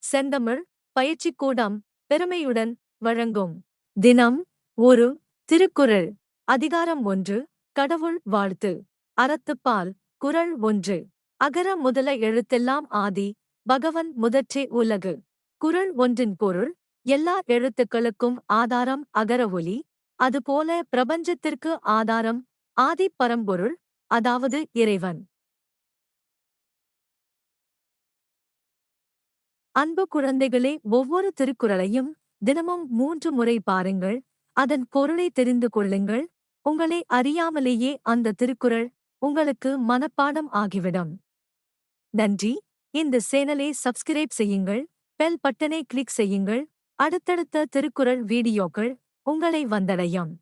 செந்தமிழ் பயிற்சிக்கூடம் பெருமையுடன் வழங்கும் தினம் ஒரு திருக்குறள். அதிகாரம் 1. கடவுள் வாழ்த்து. அறத்துப்பால். குறள் 1. அகர முதல எழுத்தெல்லாம் ஆதி பகவன் முதற்றே உலகு. குறள் ஒன்றின் பொருள்: எல்லா எழுத்துக்களுக்கும் ஆதாரம் அகர ஒலி. அதுபோல பிரபஞ்சத்திற்கு ஆதாரம் ஆதிப் பரம்பொருள், அதாவது இறைவன். அன்பு குழந்தைகளே, ஒவ்வொரு திருக்குறளையும் தினமும் 3 முறை பாருங்கள். அதன் பொருளை தெரிந்து கொள்ளுங்கள். உங்களை அறியாமலேயே அந்த திருக்குறள் உங்களுக்கு மனப்பாடம் ஆகிவிடும். நன்றி. இந்த சேனலை சப்ஸ்கிரைப் செய்யுங்கள். பெல் பட்டனை கிளிக் செய்யுங்கள். அடுத்தடுத்த திருக்குறள் வீடியோக்கள் உங்களை வந்தடையும்.